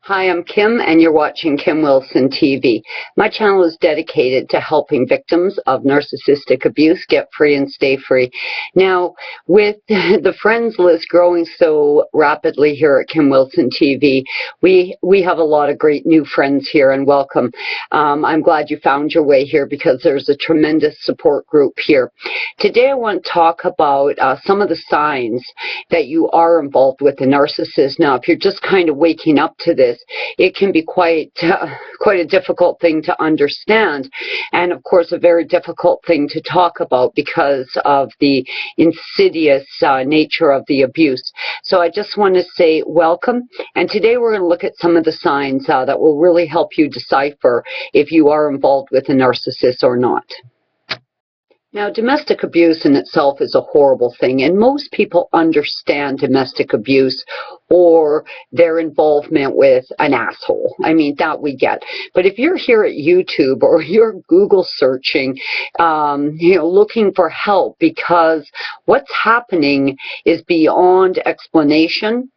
Hi, I'm Kim, and you're watching Kim Wilson TV. My channel is dedicated to helping victims of narcissistic abuse get free and stay free. Now, with the friends list growing so rapidly here at Kim Wilson TV, we have a lot of great new friends here, and welcome. I'm glad you found your way here because there's a tremendous support group here. Today, I want to talk about some of the signs that you are involved with a narcissist. Now, if you're just kind of waking up to this, it can be quite a difficult thing to understand, and of course a very difficult thing to talk about because of the insidious nature of the abuse. So I just want to say welcome, and today we're going to look at some of the signs that will really help you decipher if you are involved with a narcissist or not. Now, domestic abuse in itself is a horrible thing, and most people understand domestic abuse or their involvement with an asshole. I mean, that we get. But if you're here at YouTube or you're Google searching, looking for help because what's happening is beyond explanation,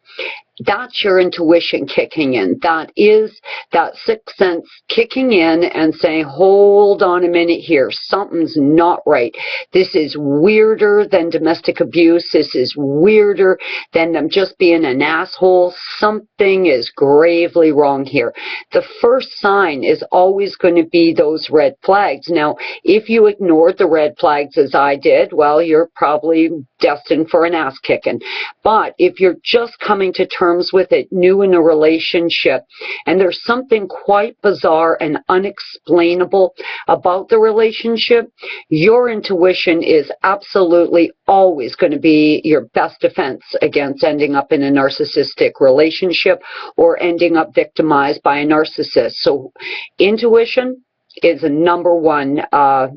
that's your intuition kicking in. That is that sixth sense kicking in and saying, hold on a minute here, something's not right. This is weirder than domestic abuse. This is weirder than them just being an asshole. Something is gravely wrong here. The first sign is always going to be those red flags. Now, if you ignored the red flags as I did, well, you're probably destined for an ass kicking. But if you're just coming to terms with it, new in a relationship, and there's something quite bizarre and unexplainable about the relationship, your intuition is absolutely always going to be your best defense against ending up in a narcissistic relationship or ending up victimized by a narcissist. So intuition is a number one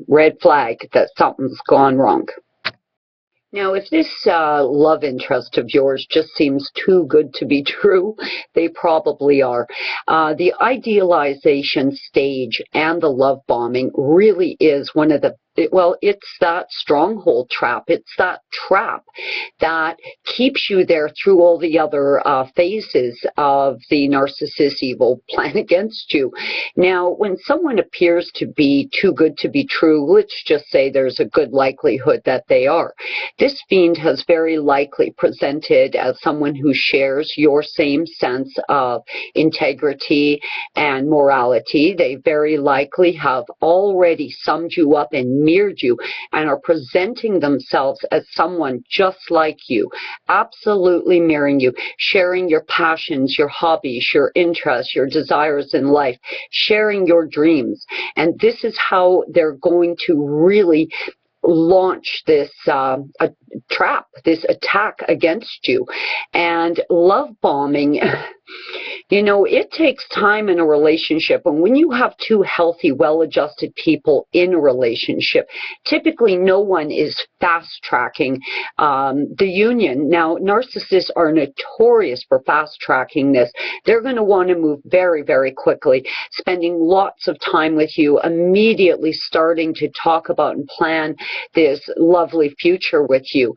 red flag that something's gone wrong. Now, if this love interest of yours just seems too good to be true, they probably are. The idealization stage and the love bombing really is one of the, well, it's that stronghold trap. It's that trap that keeps you there through all the other phases of the narcissist's evil plan against you. Now, when someone appears to be too good to be true, let's just say there's a good likelihood that they are. This fiend has very likely presented as someone who shares your same sense of integrity and morality. They very likely have already summed you up and mirrored you and are presenting themselves as someone just like you, absolutely mirroring you, sharing your passions, your hobbies, your interests, your desires in life, sharing your dreams. And this is how they're going to really launch this trap, this attack against you. And love bombing, it takes time in a relationship. And when you have two healthy, well-adjusted people in a relationship, typically no one is fast-tracking the union. Now, narcissists are notorious for fast-tracking this. They're going to want to move very, very quickly, spending lots of time with you, immediately starting to talk about and plan this lovely future with you.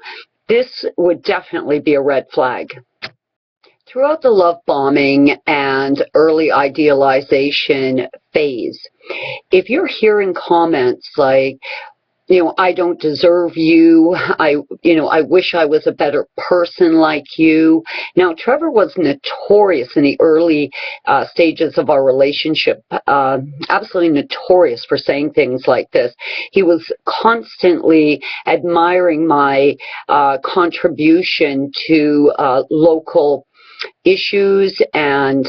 This would definitely be a red flag. Throughout the love bombing and early idealization phase, if you're hearing comments like, I don't deserve you, I wish I was a better person like you. Now, Trevor was notorious in the early stages of our relationship, absolutely notorious for saying things like this. He was constantly admiring my contribution to local issues and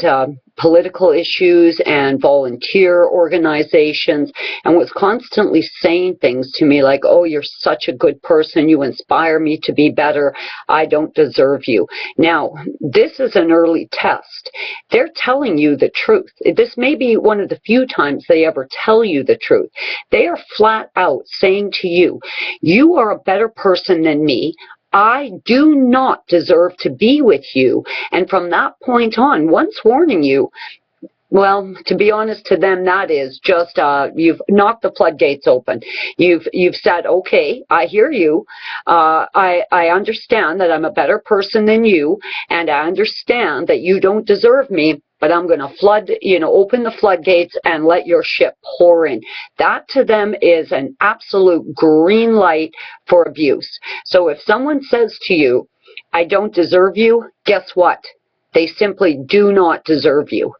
political issues and volunteer organizations, and was constantly saying things to me like, oh, you're such a good person, you inspire me to be better, I don't deserve you. Now, this is an early test. They're telling you the truth. This may be one of the few times they ever tell you the truth. They are flat out saying to you, you are a better person than me, I do not deserve to be with you. And from that point on, once warning you, well, to be honest, to them, that is just, you've knocked the floodgates open. You've said, okay, I hear you. I understand that I'm a better person than you, and I understand that you don't deserve me. but I'm going to open the floodgates and let your shit pour in. That to them is an absolute green light for abuse. So if someone says to you, I don't deserve you, guess what? They simply do not deserve you.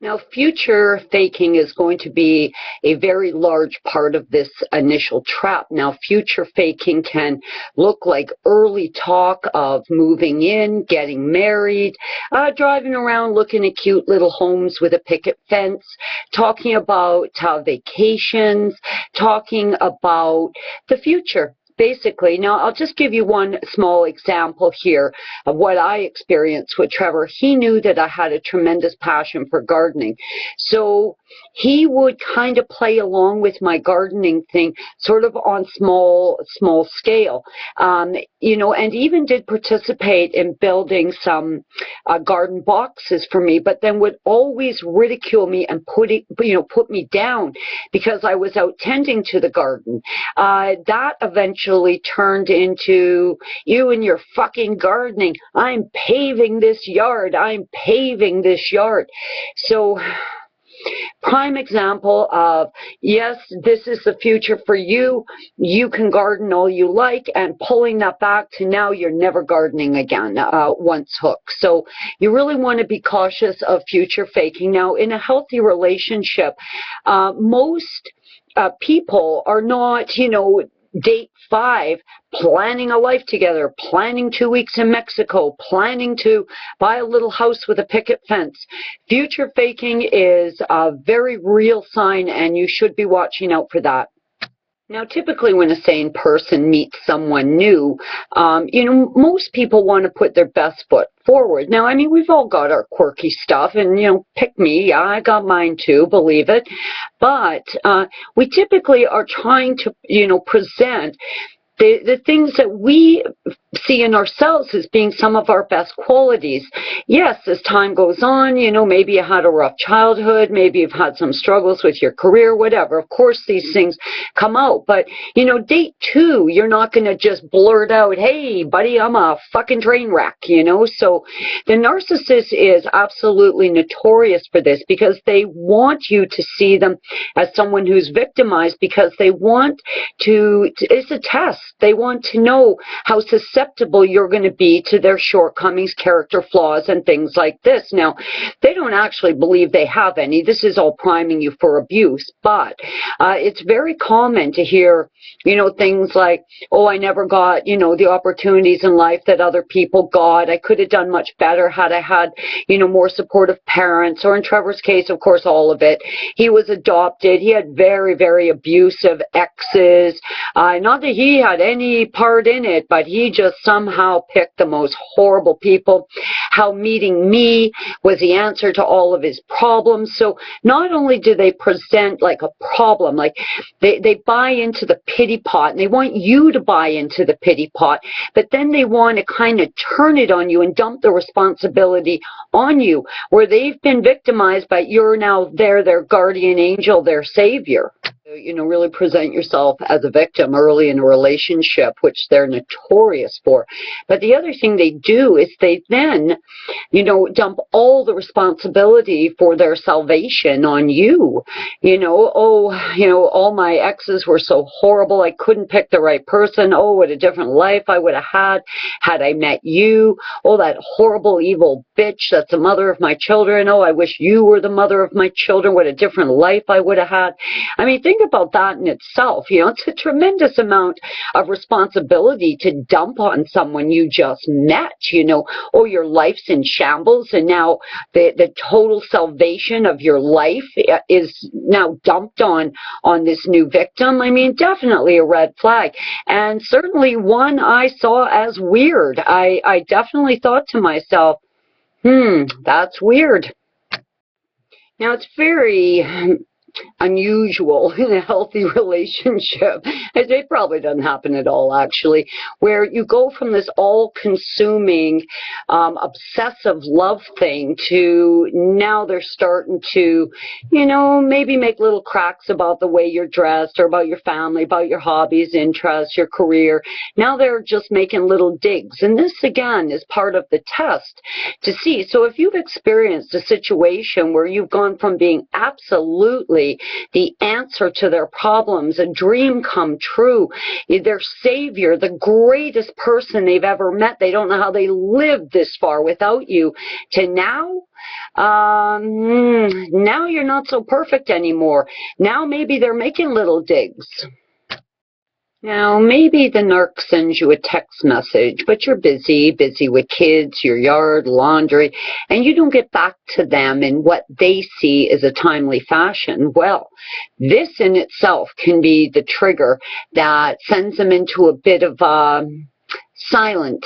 Now, future faking is going to be a very large part of this initial trap. Now, future faking can look like early talk of moving in, getting married, driving around looking at cute little homes with a picket fence, talking about vacations, talking about the future. Basically, now I'll just give you one small example here of what I experienced with Trevor. He knew that I had a tremendous passion for gardening. So he would kind of play along with my gardening thing, sort of on small scale, and even did participate in building some garden boxes for me, but then would always ridicule me and put me down because I was out tending to the garden. That eventually turned into, you and your fucking gardening. I'm paving this yard. I'm paving this yard. So, prime example of, yes, this is the future for you. You can garden all you like, and pulling that back to now you're never gardening again once hooked. So you really want to be cautious of future faking. Now, in a healthy relationship, most people are not, date 5, planning a life together, planning 2 weeks in Mexico, planning to buy a little house with a picket fence. Future faking is a very real sign, and you should be watching out for that. Now, typically when a sane person meets someone new, most people want to put their best foot forward. Now, I mean, we've all got our quirky stuff, and, pick me. Yeah, I got mine too, believe it. But we typically are trying to, present the things that we see in ourselves as being some of our best qualities. Yes, as time goes on, maybe you had a rough childhood, maybe you've had some struggles with your career, whatever. Of course, these things come out. But, date 2, you're not going to just blurt out, hey, buddy, I'm a fucking train wreck, So the narcissist is absolutely notorious for this because they want you to see them as someone who's victimized, because they want to, it's a test. They want to know how susceptible you're going to be to their shortcomings, character flaws, and things like this. Now, they don't actually believe they have any. This is all priming you for abuse. But it's very common to hear, things like, oh, I never got, the opportunities in life that other people got. I could have done much better had I had, more supportive parents. Or in Trevor's case, of course, all of it. He was adopted. He had very, very abusive exes. Not that he had any part in it, but he just somehow picked the most horrible people. How meeting me was the answer to all of his problems. So not only do they present like a problem, like they buy into the pity pot, and they want you to buy into the pity pot, but then they want to kind of turn it on you and dump the responsibility on you, where they've been victimized, but you're now their guardian angel, their savior. Really present yourself as a victim early in a relationship, which they're notorious for. But the other thing they do is they then, dump all the responsibility for their salvation on you. All my exes were so horrible. I couldn't pick the right person. Oh, what a different life I would have had I met you. Oh, that horrible, evil bitch that's the mother of my children. Oh, I wish you were the mother of my children. What a different life I would have had. I mean, think about that in itself. It's a tremendous amount of responsibility to dump on someone you just met. Oh, your life's in shambles, and now the total salvation of your life is now dumped on this new victim. I mean, definitely a red flag, and certainly one I saw as weird. I definitely thought to myself, that's weird. Now, it's very unusual in a healthy relationship. It probably doesn't happen at all, actually, where you go from this all-consuming, obsessive love thing to now they're starting to, maybe make little cracks about the way you're dressed or about your family, about your hobbies, interests, your career. Now they're just making little digs. And this, again, is part of the test to see. So if you've experienced a situation where you've gone from being absolutely the answer to their problems, a dream come true, their savior, the greatest person they've ever met, they don't know how they lived this far without you, to now, now you're not so perfect anymore. Now maybe they're making little digs. Now, maybe the narc sends you a text message, but you're busy with kids, your yard, laundry, and you don't get back to them in what they see as a timely fashion. Well, this in itself can be the trigger that sends them into a bit of silent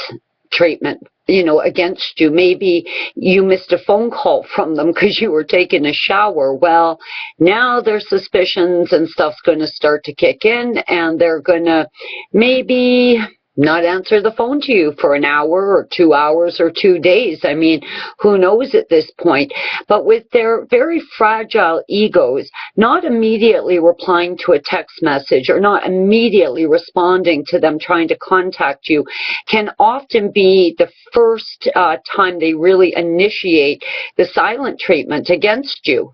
treatment, against you. Maybe you missed a phone call from them because you were taking a shower. Well, now their suspicions and stuff's going to start to kick in, and they're going to maybe not answer the phone to you for an hour or 2 hours or 2 days. I mean, who knows at this point? But with their very fragile egos, not immediately replying to a text message or not immediately responding to them trying to contact you can often be the first time they really initiate the silent treatment against you.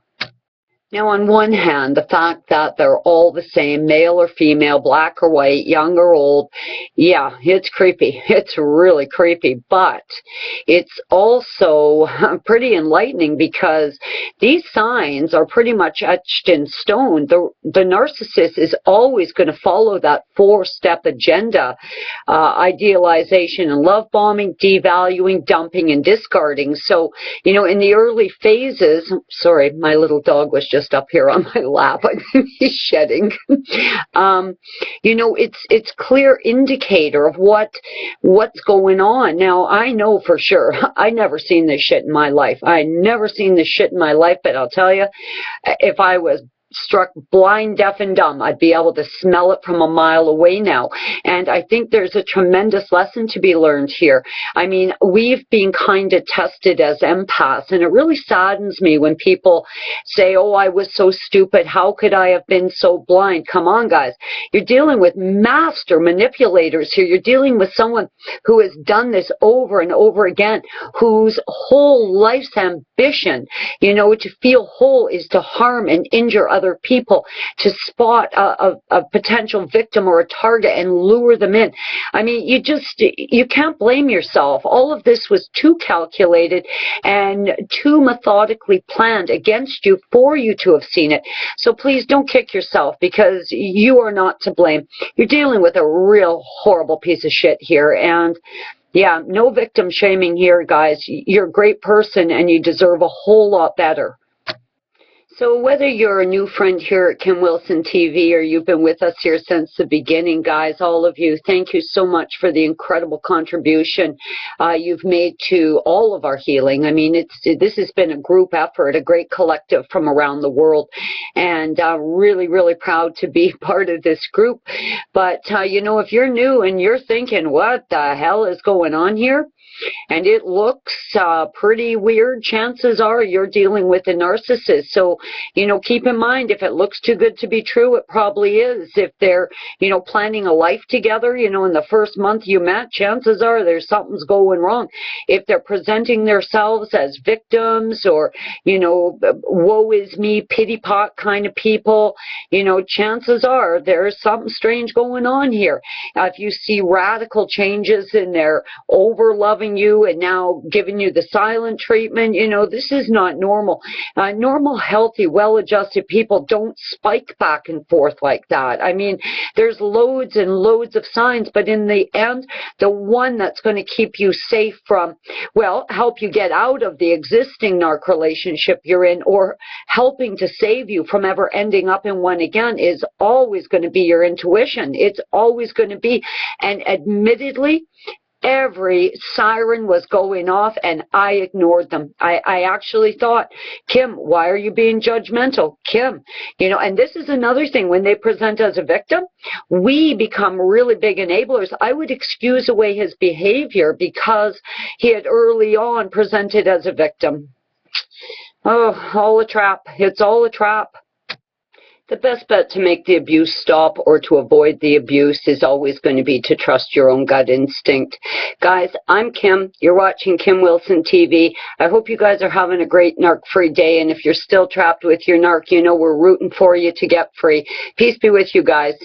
Now, on one hand, the fact that they're all the same, male or female, black or white, young or old, yeah, it's creepy. It's really creepy. But it's also pretty enlightening because these signs are pretty much etched in stone. The narcissist is always going to follow that 4-step agenda: idealization and love bombing, devaluing, dumping, and discarding. So, in the early phases, sorry, my little dog was just up here on my lap. He's shedding. It's clear indicator of what's going on. Now, I know for sure, I never seen this shit in my life. But I'll tell you, if I was struck blind, deaf, and dumb, I'd be able to smell it from a mile away now. And I think there's a tremendous lesson to be learned here. I mean, we've been kind of tested as empaths, and it really saddens me when people say, oh, I was so stupid. How could I have been so blind? Come on, guys. You're dealing with master manipulators here. You're dealing with someone who has done this over and over again, whose whole life's ambition, to feel whole is to harm and injure other people, to spot a potential victim or a target and lure them in. I mean, you can't blame yourself. All of this was too calculated and too methodically planned against you for you to have seen it. So please don't kick yourself, because you are not to blame. You're dealing with a real horrible piece of shit here. And yeah, no victim shaming here, guys. You're a great person and you deserve a whole lot better. So whether you're a new friend here at Kim Wilson TV or you've been with us here since the beginning, guys, all of you, thank you so much for the incredible contribution you've made to all of our healing. I mean, this has been a group effort, a great collective from around the world, and really, really proud to be part of this group. But, if you're new and you're thinking, what the hell is going on here? And it looks pretty weird, chances are you're dealing with a narcissist. So, keep in mind, if it looks too good to be true, it probably is. If they're, planning a life together, in the first month you met, chances are there's something's going wrong. If they're presenting themselves as victims or, woe is me, pity pot kind of people, chances are there's something strange going on here. If you see radical changes in their over-loving you and now giving you the silent treatment, this is not normal. Normal, healthy, well-adjusted people don't spike back and forth like that. I mean, there's loads and loads of signs, but in the end, the one that's going to keep you safe from, help you get out of the existing narc relationship you're in, or helping to save you from ever ending up in one again, is always going to be your intuition. It's always going to be, and admittedly, every siren was going off, and I ignored them. I actually thought, Kim, why are you being judgmental? Kim, you know, and this is another thing. When they present as a victim, we become really big enablers. I would excuse away his behavior because he had early on presented as a victim. Oh, all a trap. It's all a trap. The best bet to make the abuse stop or to avoid the abuse is always going to be to trust your own gut instinct. Guys, I'm Kim. You're watching Kim Wilson TV. I hope you guys are having a great narc-free day. And if you're still trapped with your narc, you know we're rooting for you to get free. Peace be with you guys.